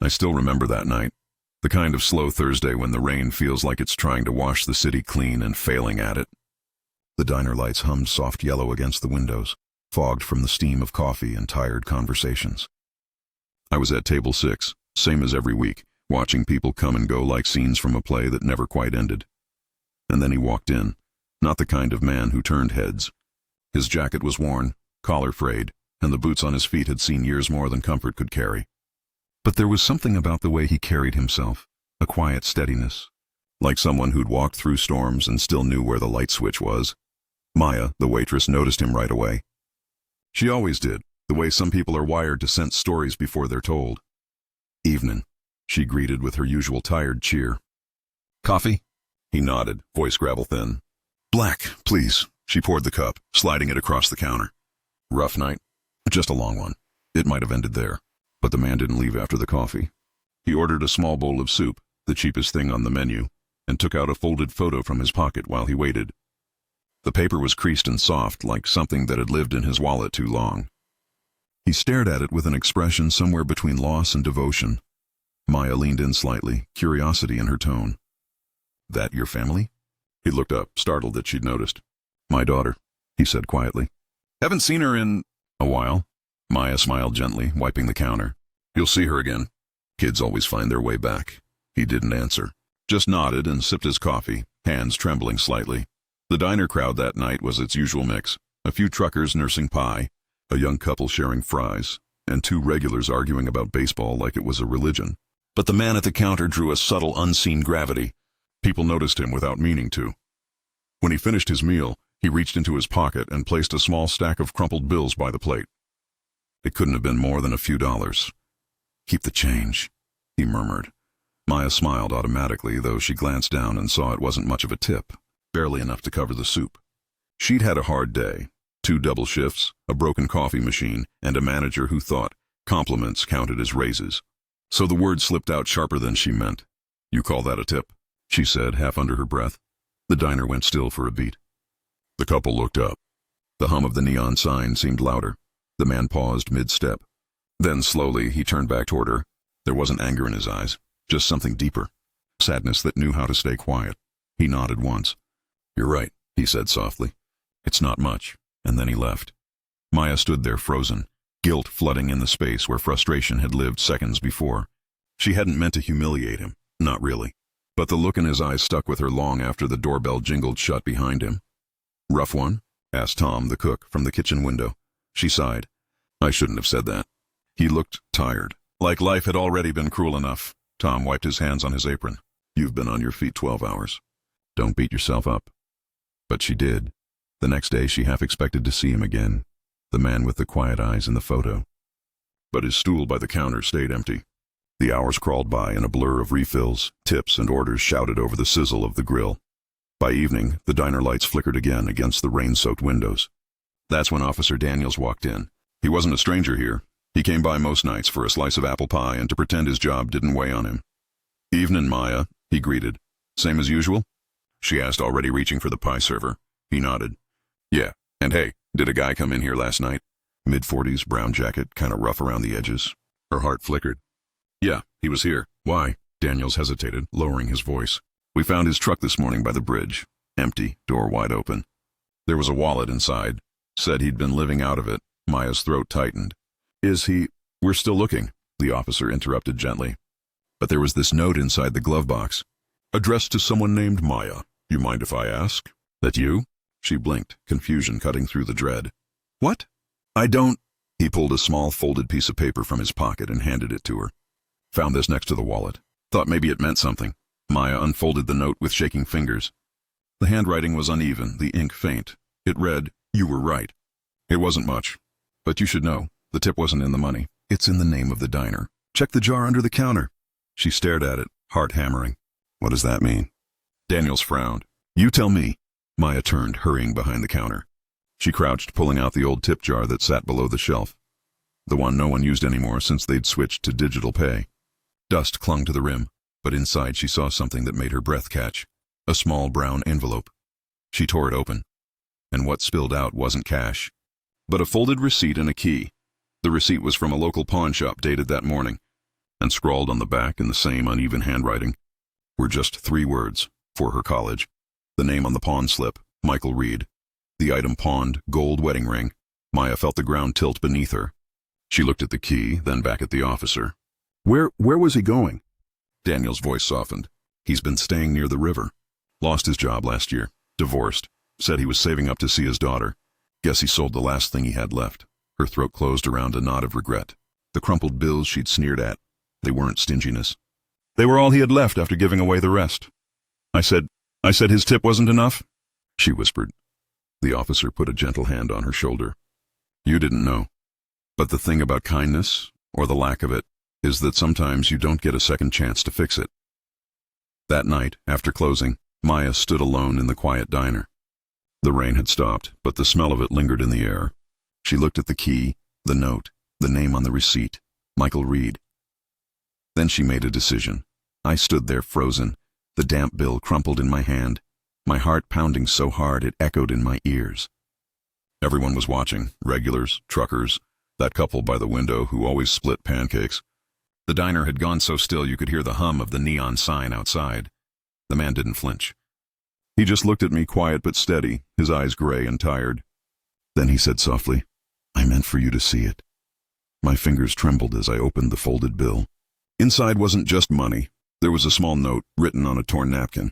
I still remember that night. The kind of slow Thursday when the rain feels like it's trying to wash the city clean and failing at it. The diner lights hummed soft yellow against the windows, fogged from the steam of coffee and tired conversations. I was at table 6, same as every week, watching people come and go like scenes from a play that never quite ended. And then he walked in, not the kind of man who turned heads. His jacket was worn, collar frayed, and the boots on his feet had seen years more than comfort could carry. But there was something about the way he carried himself, a quiet steadiness, like someone who'd walked through storms and still knew where the light switch was. Maya, the waitress, noticed him right away. She always did, the way some people are wired to sense stories before they're told. "Evenin'," she greeted with her usual tired cheer. "Coffee?" He nodded, voice gravel thin. "Black, please." She poured the cup, sliding it across the counter. "Rough night?" "Just a long one. It might have ended there." But the man didn't leave after the coffee. He ordered a small bowl of soup, the cheapest thing on the menu, and took out a folded photo from his pocket while he waited. The paper was creased and soft, like something that had lived in his wallet too long. He stared at it with an expression somewhere between loss and devotion. Maya leaned in slightly, curiosity in her tone. "That your family?" He looked up, startled that she'd noticed. "My daughter," he said quietly. "Haven't seen her in a while." Maya smiled gently, wiping the counter. "You'll see her again. Kids always find their way back." He didn't answer, just nodded and sipped his coffee, hands trembling slightly. The diner crowd that night was its usual mix. A few truckers nursing pie, a young couple sharing fries, and 2 regulars arguing about baseball like it was a religion. But the man at the counter drew a subtle, unseen gravity. People noticed him without meaning to. When he finished his meal, he reached into his pocket and placed a small stack of crumpled bills by the plate. It couldn't have been more than a few dollars. "Keep the change," he murmured. Maya smiled automatically, though she glanced down and saw it wasn't much of a tip, barely enough to cover the soup. She'd had a hard day, 2 double shifts, a broken coffee machine, and a manager who thought compliments counted as raises. So the word slipped out sharper than she meant. "You call that a tip?" she said, half under her breath. The diner went still for a beat. The couple looked up. The hum of the neon sign seemed louder. The man paused mid-step. Then slowly he turned back toward her. There wasn't anger in his eyes, just something deeper. Sadness that knew how to stay quiet. He nodded once. "You're right," he said softly. "It's not much." And then he left. Maya stood there frozen, guilt flooding in the space where frustration had lived seconds before. She hadn't meant to humiliate him, not really. But the look in his eyes stuck with her long after the doorbell jingled shut behind him. "Rough one?" asked Tom, the cook, from the kitchen window. She sighed. "I shouldn't have said that." He looked tired, like life had already been cruel enough. Tom wiped his hands on his apron. "You've been on your feet 12 hours. Don't beat yourself up." But she did. The next day she half expected to see him again, the man with the quiet eyes in the photo. But his stool by the counter stayed empty. The hours crawled by in a blur of refills, tips, and orders shouted over the sizzle of the grill. By evening, the diner lights flickered again against the rain-soaked windows. That's when Officer Daniels walked in. He wasn't a stranger here. He came by most nights for a slice of apple pie and to pretend his job didn't weigh on him. "Evenin', Maya," he greeted. "Same as usual?" she asked, already reaching for the pie server. He nodded. "Yeah, and hey, did a guy come in here last night?" Mid-40s, brown jacket, kind of rough around the edges. Her heart flickered. "Yeah, he was here." "Why?" Daniels hesitated, lowering his voice. "We found his truck this morning by the bridge. Empty, door wide open. There was a wallet inside. Said he'd been living out of it." Maya's throat tightened. "Is he—" "We're still looking," the officer interrupted gently. "But there was this note inside the glove box. Addressed to someone named Maya. You mind if I ask? That you?" She blinked, confusion cutting through the dread. "What? I don't—" He pulled a small folded piece of paper from his pocket and handed it to her. "Found this next to the wallet. Thought maybe it meant something." Maya unfolded the note with shaking fingers. The handwriting was uneven, the ink faint. It read, "You were right. It wasn't much. But you should know, the tip wasn't in the money. It's in the name of the diner. Check the jar under the counter." She stared at it, heart hammering. "What does that mean?" Daniels frowned. "You tell me." Maya turned, hurrying behind the counter. She crouched, pulling out the old tip jar that sat below the shelf. The one no one used anymore since they'd switched to digital pay. Dust clung to the rim, but inside she saw something that made her breath catch. A small brown envelope. She tore it open. And what spilled out wasn't cash, but a folded receipt and a key. The receipt was from a local pawn shop dated that morning. and scrawled on the back in the same uneven handwriting were just 3 words, for her college. The name on the pawn slip, Michael Reed. The item pawned, gold wedding ring. Maya felt the ground tilt beneath her. She looked at the key, then back at the officer. Where was he going? Daniel's voice softened. He's been staying near the river. Lost his job last year. Divorced. Said he was saving up to see his daughter. Guess he sold the last thing he had left. Her throat closed around a knot of regret. The crumpled bills she'd sneered at. They weren't stinginess. They were all he had left after giving away the rest. I said his tip wasn't enough? She whispered. The officer put a gentle hand on her shoulder. You didn't know. But the thing about kindness, or the lack of it, is that sometimes you don't get a second chance to fix it. That night, after closing, Maya stood alone in the quiet diner. The rain had stopped, but the smell of it lingered in the air. She looked at the key, the note, the name on the receipt, Michael Reed. Then she made a decision. I stood there frozen, the damp bill crumpled in my hand, my heart pounding so hard it echoed in my ears. Everyone was watching, regulars, truckers, that couple by the window who always split pancakes. The diner had gone so still you could hear the hum of the neon sign outside. The man didn't flinch. He just looked at me, quiet but steady, his eyes gray and tired. Then he said softly, I meant for you to see it. My fingers trembled as I opened the folded bill. Inside wasn't just money. There was a small note written on a torn napkin.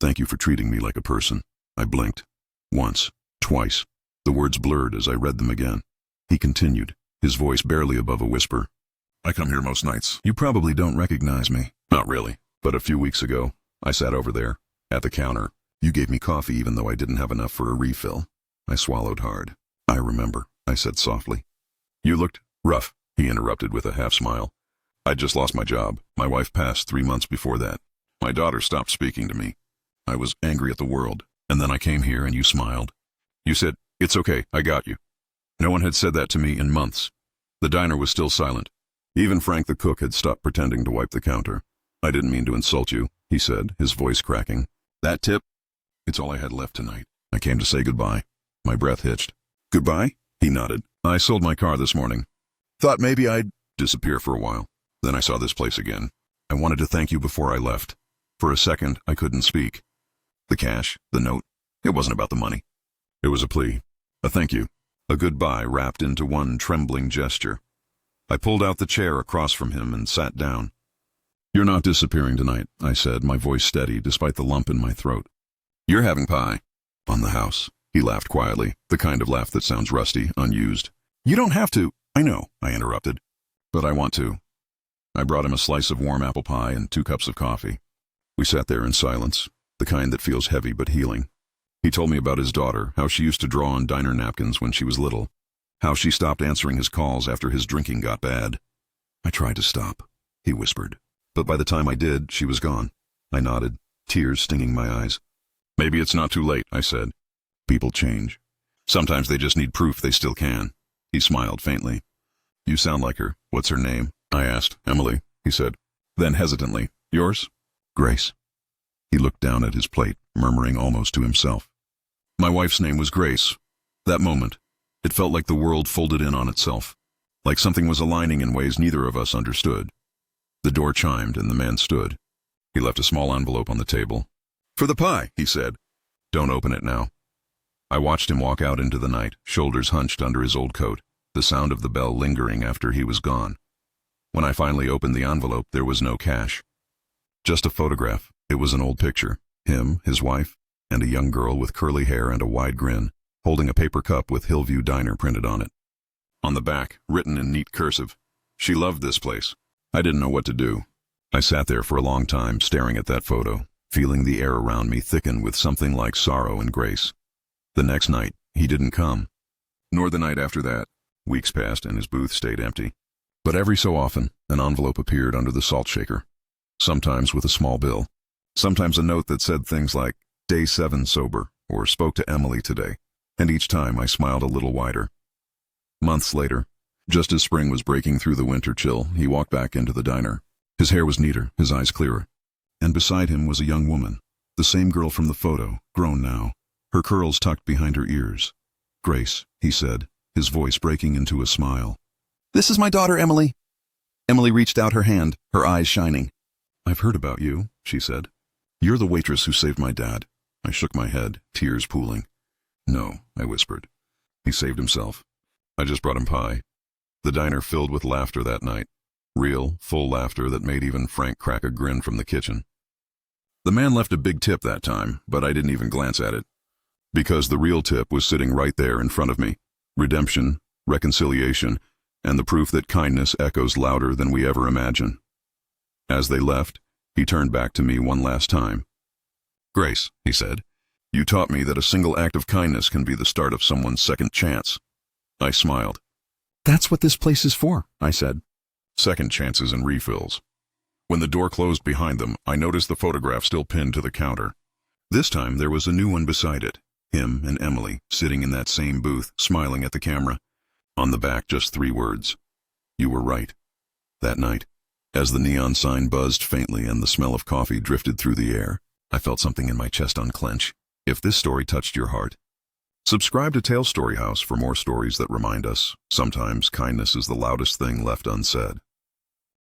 Thank you for treating me like a person. I blinked. Once, twice. The words blurred as I read them again. He continued, his voice barely above a whisper. I come here most nights. You probably don't recognize me. Not really. But a few weeks ago, I sat over there, at the counter. You gave me coffee even though I didn't have enough for a refill. I swallowed hard. I remember, I said softly. You looked rough, he interrupted with a half-smile. I'd just lost my job. My wife passed 3 months before that. My daughter stopped speaking to me. I was angry at the world, and then I came here and you smiled. You said, it's okay, I got you. No one had said that to me in months. The diner was still silent. Even Frank the cook had stopped pretending to wipe the counter. I didn't mean to insult you, he said, his voice cracking. That tip? It's all I had left tonight. I came to say goodbye. My breath hitched. Goodbye? He nodded. I sold my car this morning. Thought maybe I'd disappear for a while. Then I saw this place again. I wanted to thank you before I left. For a second, I couldn't speak. The cash, the note, it wasn't about the money. It was a plea, a thank you, a goodbye wrapped into one trembling gesture. I pulled out the chair across from him and sat down. You're not disappearing tonight, I said, my voice steady despite the lump in my throat. You're having pie. On the house. He laughed quietly, the kind of laugh that sounds rusty, unused. You don't have to. I know, I interrupted. But I want to. I brought him a slice of warm apple pie and 2 cups of coffee. We sat there in silence, the kind that feels heavy but healing. He told me about his daughter, how she used to draw on diner napkins when she was little, how she stopped answering his calls after his drinking got bad. I tried to stop, he whispered. But by the time I did, she was gone. I nodded, tears stinging my eyes. Maybe it's not too late, I said. People change. Sometimes they just need proof they still can. He smiled faintly. You sound like her. What's her name? I asked. Emily, he said. Then hesitantly, yours? Grace. He looked down at his plate, murmuring almost to himself. My wife's name was Grace. That moment, it felt like the world folded in on itself, like something was aligning in ways neither of us understood. The door chimed and the man stood. He left a small envelope on the table. For the pie, he said. Don't open it now. I watched him walk out into the night, shoulders hunched under his old coat, the sound of the bell lingering after he was gone. When I finally opened the envelope, there was no cash. Just a photograph. It was an old picture. Him, his wife, and a young girl with curly hair and a wide grin, holding a paper cup with Hillview Diner printed on it. On the back, written in neat cursive, she loved this place. I didn't know what to do. I sat there for a long time, staring at that photo, feeling the air around me thicken with something like sorrow and grace. The next night, he didn't come. Nor the night after that. Weeks passed and his booth stayed empty. But every so often, an envelope appeared under the salt shaker. Sometimes with a small bill. Sometimes a note that said things like, Day 7 sober, or spoke to Emily today. And each time I smiled a little wider. Months later, just as spring was breaking through the winter chill, he walked back into the diner. His hair was neater, his eyes clearer. And beside him was a young woman, the same girl from the photo, grown now, her curls tucked behind her ears. Grace, he said, his voice breaking into a smile. This is my daughter, Emily. Emily reached out her hand, her eyes shining. "I've heard about you," she said. "You're the waitress who saved my dad." I shook my head, tears pooling. "No," I whispered. "He saved himself. I just brought him pie." The diner filled with laughter that night. Real, full laughter that made even Frank crack a grin from the kitchen. The man left a big tip that time, but I didn't even glance at it. Because the real tip was sitting right there in front of me. Redemption, reconciliation, and the proof that kindness echoes louder than we ever imagine. As they left, he turned back to me one last time. "Grace," he said, "you taught me that a single act of kindness can be the start of someone's second chance." I smiled. "That's what this place is for," I said. Second chances and refills. When the door closed behind them, I noticed the photograph still pinned to the counter. This time there was a new one beside it. Him and Emily, sitting in that same booth, smiling at the camera. On the back, just 3 words. "You were right." That night, as the neon sign buzzed faintly and the smell of coffee drifted through the air, I felt something in my chest unclench. If this story touched your heart, subscribe to Tale Story House for more stories that remind us sometimes kindness is the loudest thing left unsaid.